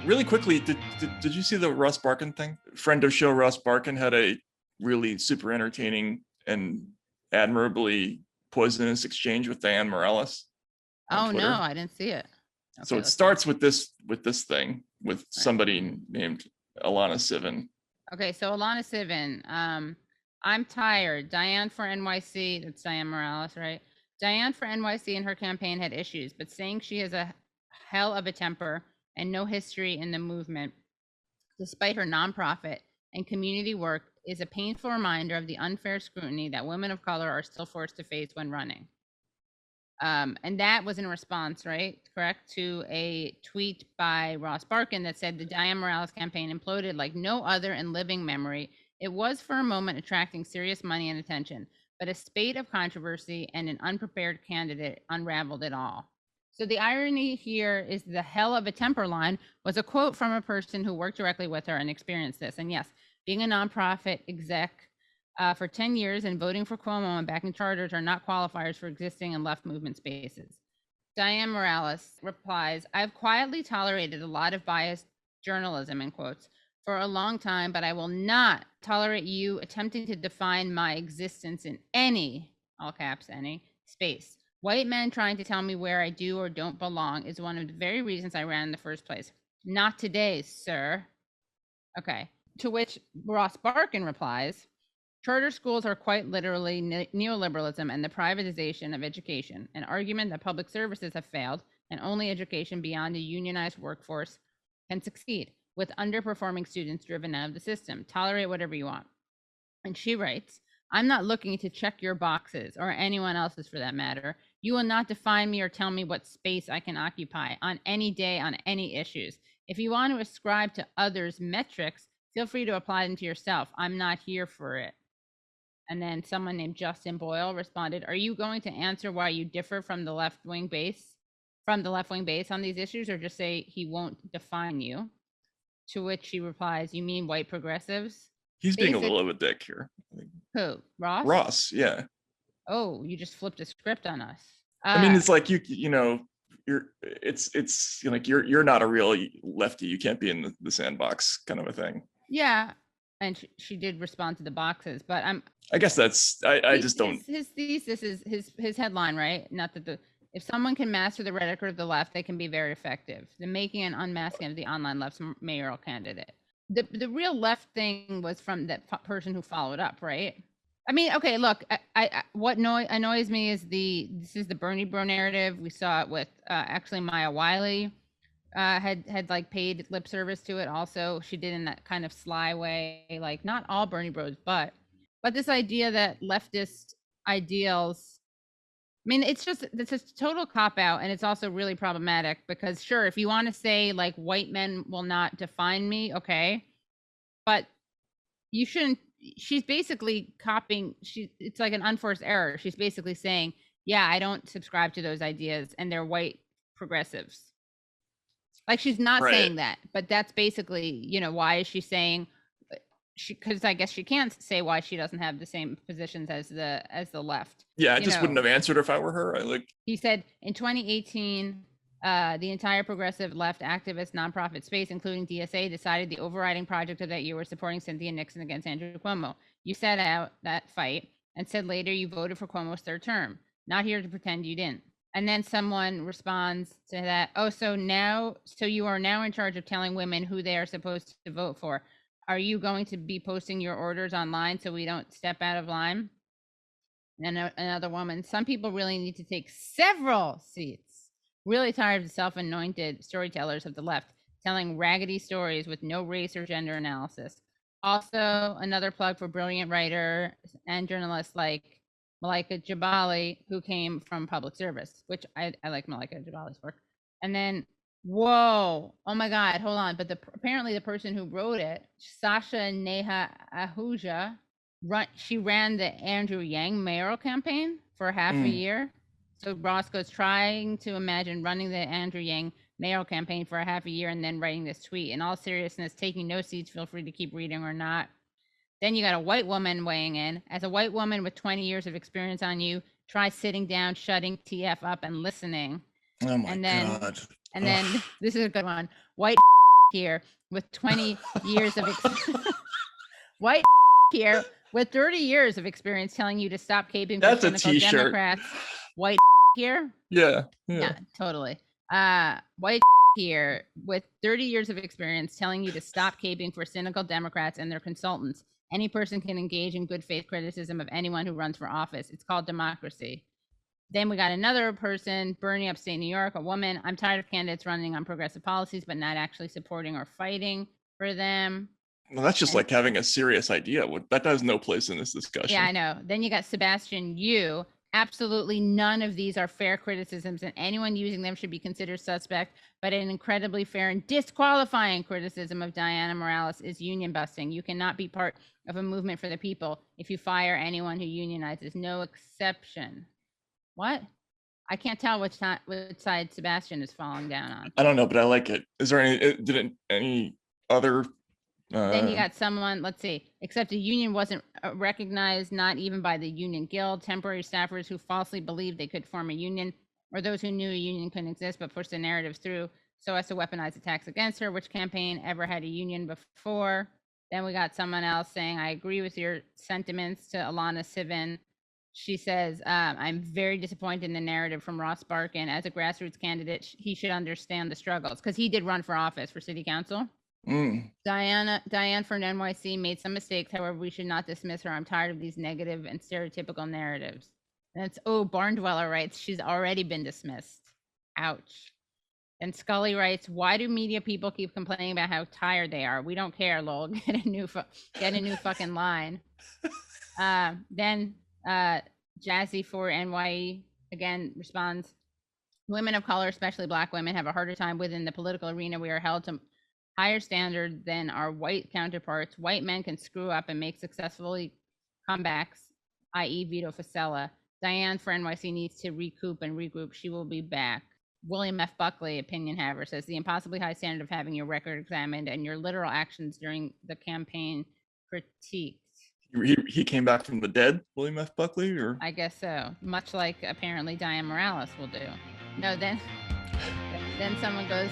Really quickly, did you see the Ross Barkan thing? Friend of show Ross Barkan had a really super entertaining and admirably poisonous exchange with Dianne Morales on Oh Twitter. no, I didn't see it. Okay, so it starts with this thing with somebody named Alana Sivan. Okay, so Alana Sivan, I'm tired. Dianne for NYC, that's Dianne Morales, right? Dianne for NYC and her campaign had issues, but saying she has a hell of a temper and no history in the movement, despite her nonprofit and community work, is a painful reminder of the unfair scrutiny that women of color are still forced to face when running. And that was in response, right? Correct, to a tweet by Ross Barkan that said the Dianne Morales campaign imploded like no other in living memory. It was for a moment attracting serious money and attention, but a spate of controversy and an unprepared candidate unraveled it all. So the irony here is the hell of a temper line was a quote from a person who worked directly with her and experienced this. And yes, being a nonprofit exec for 10 years and voting for Cuomo and backing charters are not qualifiers for existing in left movement spaces. Dianne Morales replies, I've quietly tolerated a lot of biased journalism, in quotes, for a long time, but I will not tolerate you attempting to define my existence in any, all caps, any, space. White men trying to tell me where I do or don't belong is one of the very reasons I ran in the first place. Not today, sir. Okay. To which Ross Barkan replies, charter schools are quite literally neoliberalism and the privatization of education, an argument that public services have failed and only education beyond a unionized workforce can succeed, with underperforming students driven out of the system. Tolerate whatever you want. And she writes, I'm not looking to check your boxes or anyone else's for that matter. You will not define me or tell me what space I can occupy on any day on any issues. If you want to ascribe to others metrics, feel free to apply them to yourself. I'm not here for it. And then someone named Justin Boyle responded, are you going to answer why you differ from the left-wing base on these issues, or just say he won't define you? To which she replies, you mean white progressives? He's being a little of a dick here. Who? Ross? Ross, yeah. Oh, you just flipped a script on us. I mean, it's like you know, it's like you're not a real lefty. You can't be in the sandbox kind of a thing. Yeah, and she did respond to the boxes, but I guess that's I just don't. His thesis is his headline, right? Not that if someone can master the rhetoric of the left, they can be very effective. The making and unmasking of the online left's mayoral candidate. The real left thing was from that person who followed up, right? I mean, okay, look, I what annoys me is this is the Bernie bro narrative. We saw it with actually Maya Wiley had like paid lip service to it. Also, she did in that kind of sly way, like not all Bernie bros, but this idea that leftist ideals. I mean, it's a total cop out, and it's also really problematic because sure, if you want to say like white men will not define me, okay, but you shouldn't. She's basically copying. It's like an unforced error. She's basically saying, yeah, I don't subscribe to those ideas, and they're white progressives. Like she's not saying that, but that's basically, why is she saying because I guess she can't say why she doesn't have the same positions as the left. Yeah, I just wouldn't have answered if I were her. He said in 2018, the entire progressive left activist nonprofit space, including DSA, decided the overriding project of that year was supporting Cynthia Nixon against Andrew Cuomo. You sat out that fight and said later you voted for Cuomo's third term. Not here to pretend you didn't. And then someone responds to that, so you are now in charge of telling women who they are supposed to vote for. Are you going to be posting your orders online so we don't step out of line? And another woman, some people really need to take several seats. Really tired of the self-anointed storytellers of the left telling raggedy stories with no race or gender analysis. Also, another plug for brilliant writer and journalists like Malika Jabali, who came from public service, which I like Malika Jabali's work. And then, whoa, oh my God, hold on. But apparently the person who wrote it, Sasha Neha Ahuja, she ran the Andrew Yang mayoral campaign for half a year. So Ross goes trying to imagine running the Andrew Yang mayoral campaign for a half a year and then writing this tweet. In all seriousness, taking no seats, feel free to keep reading or not. Then you got a white woman weighing in. As a white woman with 20 years of experience on you, try sitting down, shutting TF up and listening. Oh my God. And then this is a good one. White here with 20 years of white here with 30 years of experience telling you to stop caping for That's a cynical t-shirt. Democrats. White here. Yeah. Yeah, totally. White here with 30 years of experience telling you to stop caping for cynical Democrats and their consultants. Any person can engage in good faith criticism of anyone who runs for office. It's called democracy. Then we got another person, Bernie, upstate New York, a woman. I'm tired of candidates running on progressive policies, but not actually supporting or fighting for them. Well, that's just like having a serious idea. That has no place in this discussion. Yeah, I know. Then you got Sebastian Yu. Absolutely none of these are fair criticisms, and anyone using them should be considered suspect. But an incredibly fair and disqualifying criticism of Dianne Morales is union busting. You cannot be part of a movement for the people if you fire anyone who unionizes. No exception. What? I can't tell which side Sebastian is falling down on. I don't know, but I like it. Is there any other? Then you got someone, let's see, except a union wasn't recognized, not even by the union guild. Temporary staffers who falsely believed they could form a union, or those who knew a union couldn't exist but pushed the narratives through so as to weaponize attacks against her. Which campaign ever had a union before? Then we got someone else saying, I agree with your sentiments, to Alana Sivin. She says, I'm very disappointed in the narrative from Ross Barkan. As a grassroots candidate, he should understand the struggles, because he did run for office for city council. Dianne for an NYC made some mistakes. However, we should not dismiss her. I'm tired of these negative and stereotypical narratives. And it's, Barn Dweller writes, she's already been dismissed. Ouch. And Scully writes, why do media people keep complaining about how tired they are? We don't care, lol. Get a new fucking line. Then Jazzy for NYE again responds, women of color, especially Black women, have a harder time within the political arena. We are held to higher standard than our white counterparts. White men can screw up and make successfully comebacks, i.e. Vito Facella. Dianne for NYC needs to recoup and regroup. She will be back. William F. Buckley, opinion haver, says the impossibly high standard of having your record examined and your literal actions during the campaign critiqued. He came back from the dead, William F. Buckley, or? I guess so. Much like apparently Dianne Morales will do. No, then someone goes,